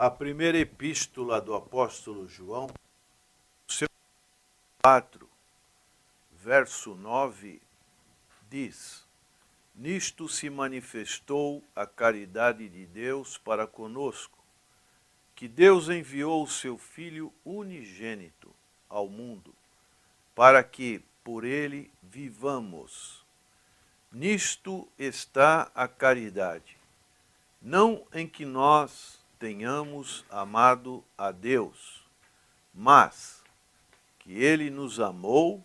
A primeira epístola do apóstolo João, seu 4, verso 9, diz: Nisto se manifestou a caridade de Deus para conosco, que Deus enviou o seu Filho unigênito ao mundo, para que por ele vivamos. Nisto está a caridade, não em que nós tenhamos amado a Deus, mas que ele nos amou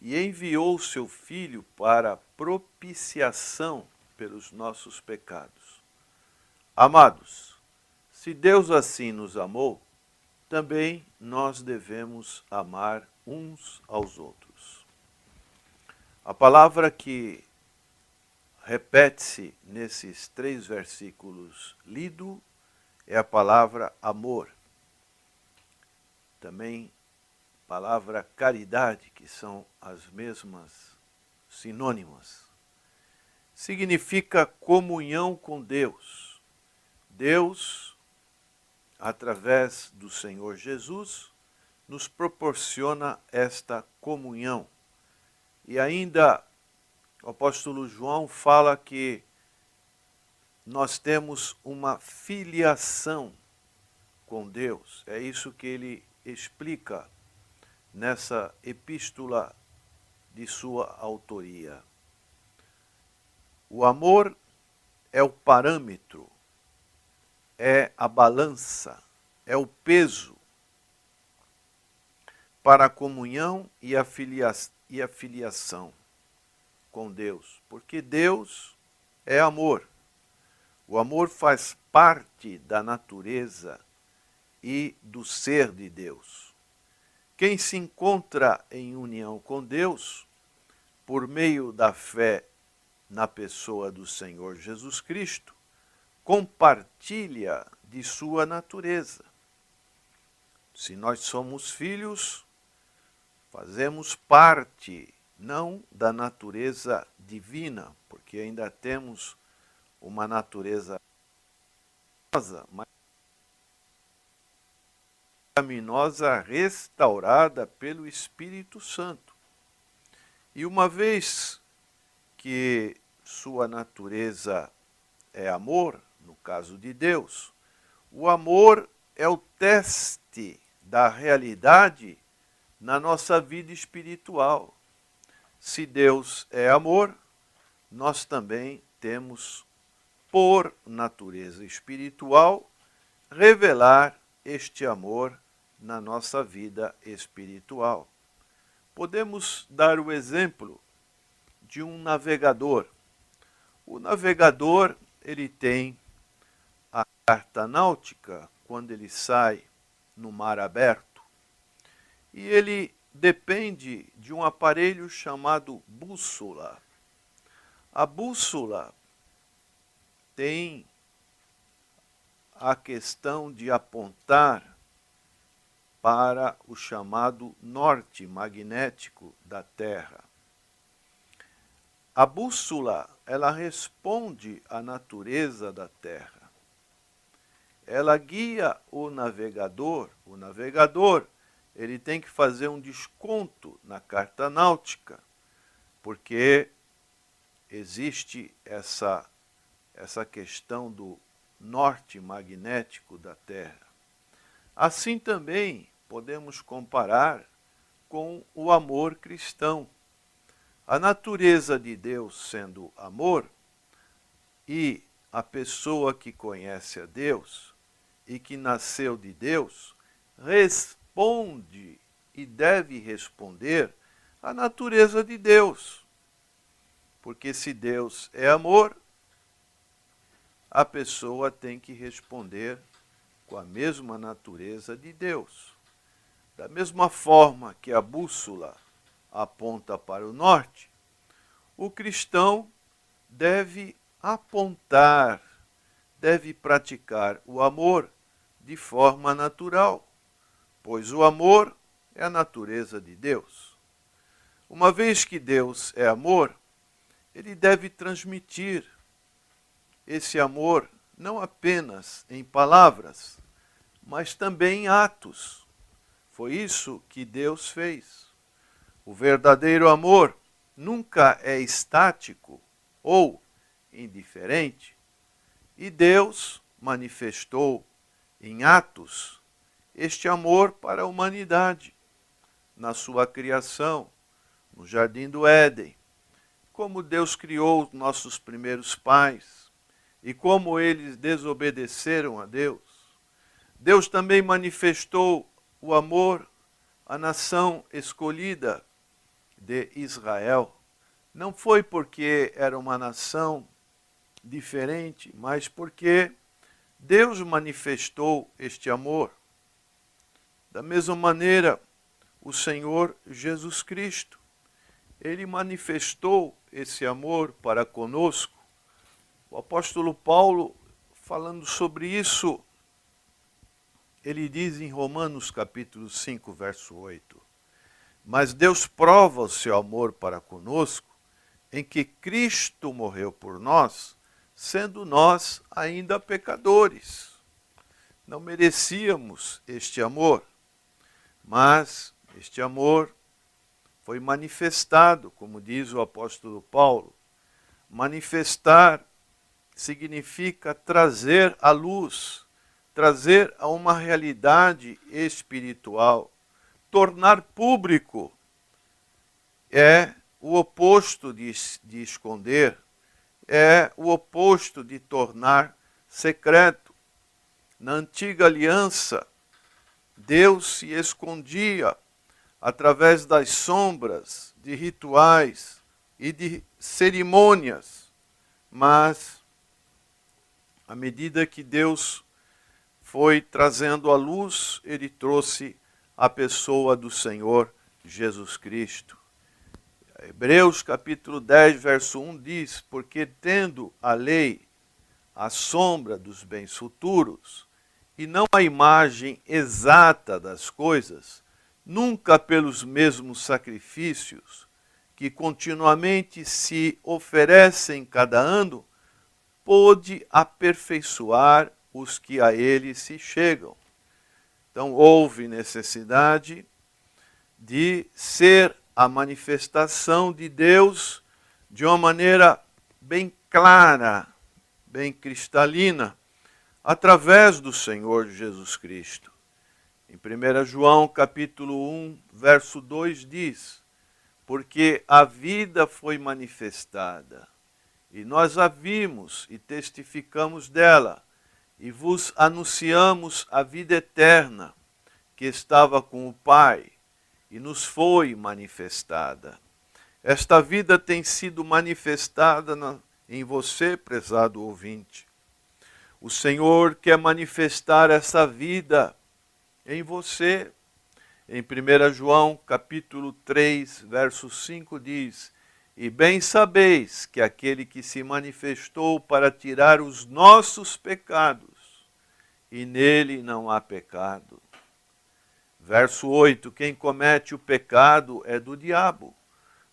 e enviou seu Filho para propiciação pelos nossos pecados. Amados, se Deus assim nos amou, também nós devemos amar uns aos outros. A palavra que repete-se nesses 3 versículos lidos é a palavra amor. Também a palavra caridade, que são as mesmas sinônimas. Significa comunhão com Deus. Deus, através do Senhor Jesus, nos proporciona esta comunhão. E ainda o apóstolo João fala que nós temos uma filiação com Deus. É isso que ele explica nessa epístola de sua autoria. O amor é o parâmetro, é a balança, é o peso para a comunhão e a filiação com Deus, porque Deus é amor. O amor faz parte da natureza e do ser de Deus. Quem se encontra em união com Deus, por meio da fé na pessoa do Senhor Jesus Cristo, compartilha de sua natureza. Se nós somos filhos, fazemos parte não da natureza divina, porque ainda temos uma natureza mas pecaminosa restaurada pelo Espírito Santo. E uma vez que sua natureza é amor, no caso de Deus, o amor é o teste da realidade na nossa vida espiritual. Se Deus é amor, nós também temos, por natureza espiritual, revelar este amor na nossa vida espiritual. Podemos dar o exemplo de um navegador. O navegador, ele tem a carta náutica quando ele sai no mar aberto, e ele depende de um aparelho chamado bússola. A bússola tem a questão de apontar para o chamado norte magnético da Terra. A bússola, ela responde à natureza da Terra. Ela guia o navegador. O navegador, ele tem que fazer um desconto na carta náutica, porque existe essa questão do norte magnético da Terra. Assim também podemos comparar com o amor cristão. A natureza de Deus sendo amor, e a pessoa que conhece a Deus e que nasceu de Deus, responde e deve responder à natureza de Deus. Porque se Deus é amor, a pessoa tem que responder com a mesma natureza de Deus. Da mesma forma que a bússola aponta para o norte, o cristão deve apontar, deve praticar o amor de forma natural, pois o amor é a natureza de Deus. Uma vez que Deus é amor, ele deve transmitir esse amor não apenas em palavras, mas também em atos. Foi isso que Deus fez. O verdadeiro amor nunca é estático ou indiferente, e Deus manifestou em atos este amor para a humanidade, na sua criação, no Jardim do Éden, como Deus criou os nossos primeiros pais e como eles desobedeceram a Deus. Deus também manifestou o amor à nação escolhida de Israel. Não foi porque era uma nação diferente, mas porque Deus manifestou este amor. Da mesma maneira, o Senhor Jesus Cristo, ele manifestou esse amor para conosco. O apóstolo Paulo, falando sobre isso, ele diz em Romanos capítulo 5, verso 8, mas Deus prova o seu amor para conosco, em que Cristo morreu por nós, sendo nós ainda pecadores. Não merecíamos este amor, mas este amor foi manifestado, como diz o apóstolo Paulo. Manifestar significa trazer à luz, trazer a uma realidade espiritual. Tornar público é o oposto de esconder, é o oposto de tornar secreto. Na antiga aliança, Deus se escondia através das sombras de rituais e de cerimônias, mas à medida que Deus foi trazendo a luz, ele trouxe a pessoa do Senhor Jesus Cristo. Hebreus capítulo 10, verso 1 diz, porque tendo a lei a sombra dos bens futuros, e não a imagem exata das coisas, nunca pelos mesmos sacrifícios que continuamente se oferecem cada ano, pôde aperfeiçoar os que a ele se chegam. Então houve necessidade de ser a manifestação de Deus de uma maneira bem clara, bem cristalina, através do Senhor Jesus Cristo. Em 1 João capítulo 1, verso 2 diz, porque a vida foi manifestada, e nós a vimos e testificamos dela, e vos anunciamos a vida eterna, que estava com o Pai, e nos foi manifestada. Esta vida tem sido manifestada em você, prezado ouvinte. O Senhor quer manifestar essa vida em você. Em 1 João capítulo 3, verso 5 diz, e bem sabeis que aquele que se manifestou para tirar os nossos pecados, e nele não há pecado. Verso 8, quem comete o pecado é do diabo,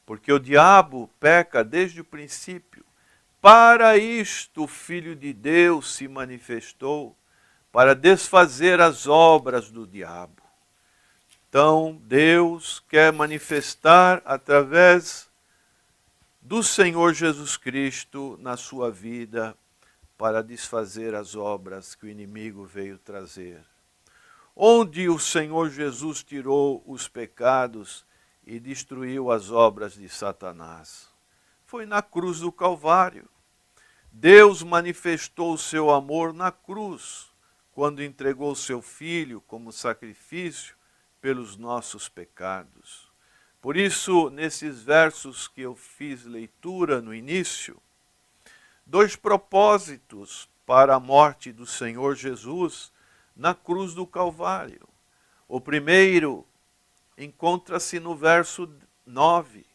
porque o diabo peca desde o princípio. Para isto o Filho de Deus se manifestou, para desfazer as obras do diabo. Então, Deus quer manifestar através do Senhor Jesus Cristo na sua vida, para desfazer as obras que o inimigo veio trazer. Onde o Senhor Jesus tirou os pecados e destruiu as obras de Satanás? Foi na cruz do Calvário. Deus manifestou o seu amor na cruz, quando entregou seu Filho como sacrifício pelos nossos pecados. Por isso, nesses versos que eu fiz leitura no início, dois propósitos para a morte do Senhor Jesus na cruz do Calvário. O primeiro encontra-se no verso 9.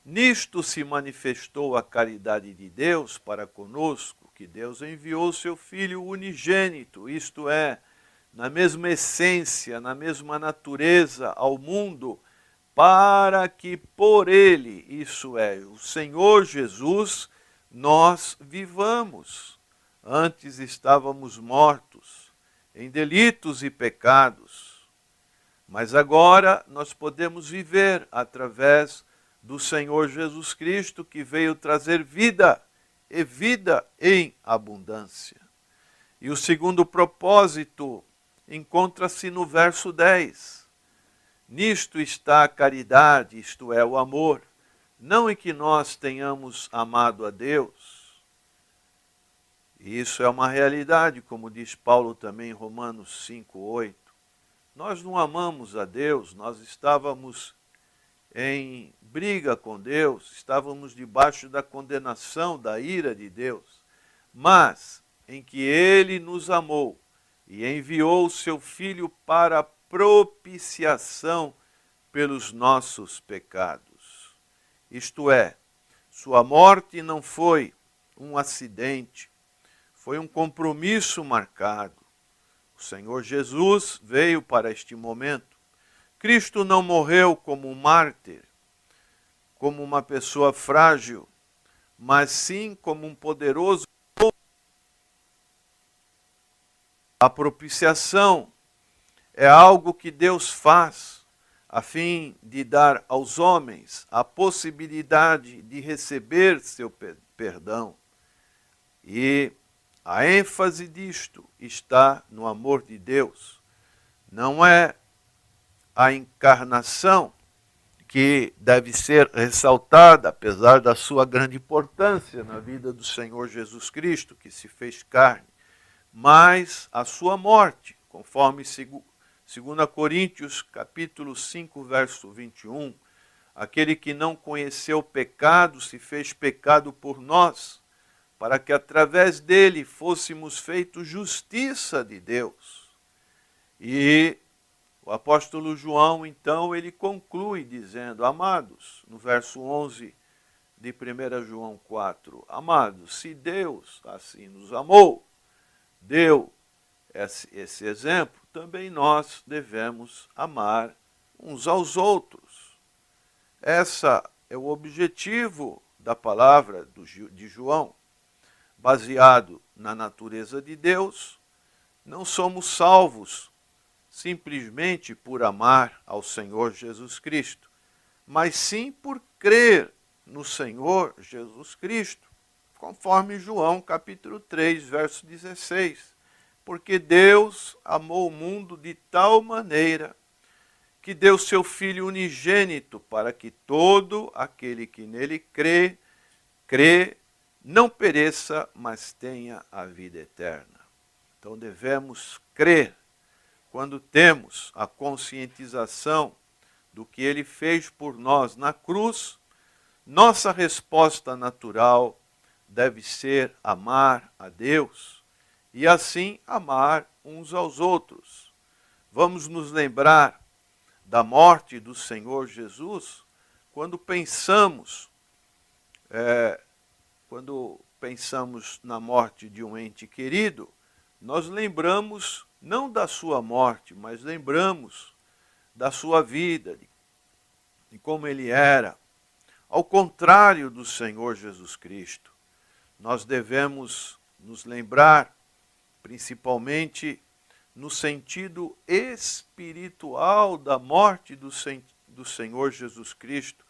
Nisto se manifestou a caridade de Deus para conosco, que Deus enviou seu Filho unigênito, isto é, na mesma essência, na mesma natureza ao mundo, para que por ele, isso é, o Senhor Jesus, nós vivamos. Antes estávamos mortos em delitos e pecados. Mas agora nós podemos viver através do Senhor Jesus Cristo, que veio trazer vida, e vida em abundância. E o segundo propósito encontra-se no verso 10. Nisto está a caridade, isto é, o amor, não em que nós tenhamos amado a Deus. E isso é uma realidade, como diz Paulo também em Romanos 5:8. Nós não amamos a Deus, nós estávamos em briga com Deus, estávamos debaixo da condenação, da ira de Deus, mas em que Ele nos amou e enviou o seu Filho para a propiciação pelos nossos pecados. Isto é, sua morte não foi um acidente, foi um compromisso marcado. O Senhor Jesus veio para este momento. Cristo não morreu como um mártir, como uma pessoa frágil, mas sim como um poderoso. A propiciação é algo que Deus faz a fim de dar aos homens a possibilidade de receber seu perdão. E a ênfase disto está no amor de Deus. Não é a encarnação que deve ser ressaltada, apesar da sua grande importância na vida do Senhor Jesus Cristo, que se fez carne, mas a sua morte, conforme 2 Coríntios capítulo 5, verso 21, aquele que não conheceu o pecado se fez pecado por nós, para que através dele fôssemos feitos justiça de Deus. E o apóstolo João, então, ele conclui dizendo, amados, no verso 11 de 1 João 4, amados, se Deus assim nos amou, deu esse exemplo, também nós devemos amar uns aos outros. Esse é o objetivo da palavra de João. Baseado na natureza de Deus, não somos salvos simplesmente por amar ao Senhor Jesus Cristo, mas sim por crer no Senhor Jesus Cristo, conforme João capítulo 3, verso 16. Porque Deus amou o mundo de tal maneira que deu seu Filho unigênito para que todo aquele que nele crê, não pereça, mas tenha a vida eterna. Então devemos crer. Quando temos a conscientização do que Ele fez por nós na cruz, nossa resposta natural deve ser amar a Deus e assim amar uns aos outros. Vamos nos lembrar da morte do Senhor Jesus quando pensamos na morte de um ente querido, nós lembramos não da sua morte, mas lembramos da sua vida, de como ele era. Ao contrário do Senhor Jesus Cristo, nós devemos nos lembrar, principalmente no sentido espiritual da morte do Senhor Jesus Cristo,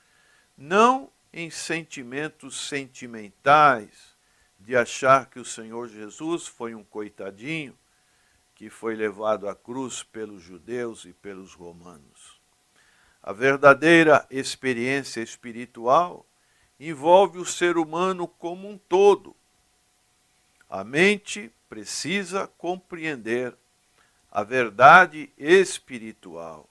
não em sentimentos sentimentais, de achar que o Senhor Jesus foi um coitadinho que foi levado à cruz pelos judeus e pelos romanos. A verdadeira experiência espiritual envolve o ser humano como um todo. A mente precisa compreender a verdade espiritual.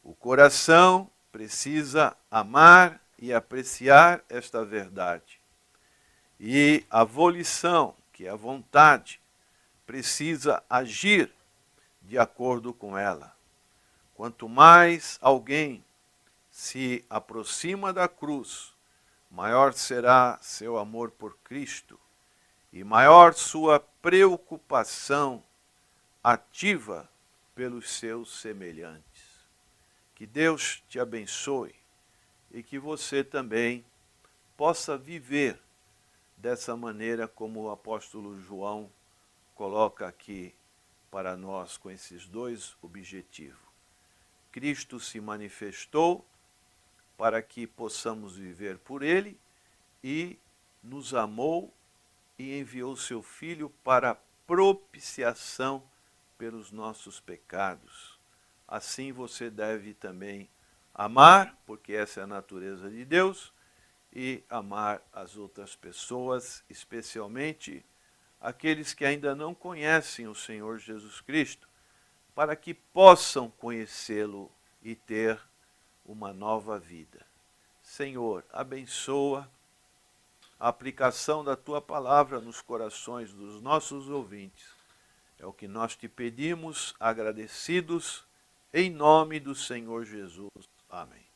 O coração precisa amar e apreciar esta verdade. E a volição, que é a vontade, precisa agir de acordo com ela. Quanto mais alguém se aproxima da cruz, maior será seu amor por Cristo e maior sua preocupação ativa pelos seus semelhantes. Que Deus te abençoe e que você também possa viver dessa maneira como o apóstolo João coloca aqui para nós com esses dois objetivos. Cristo se manifestou para que possamos viver por Ele e nos amou e enviou seu Filho para propiciação pelos nossos pecados. Assim você deve também amar, porque essa é a natureza de Deus, e amar as outras pessoas, especialmente aqueles que ainda não conhecem o Senhor Jesus Cristo, para que possam conhecê-lo e ter uma nova vida. Senhor, abençoa a aplicação da Tua palavra nos corações dos nossos ouvintes. É o que nós te pedimos, agradecidos, em nome do Senhor Jesus. Amém.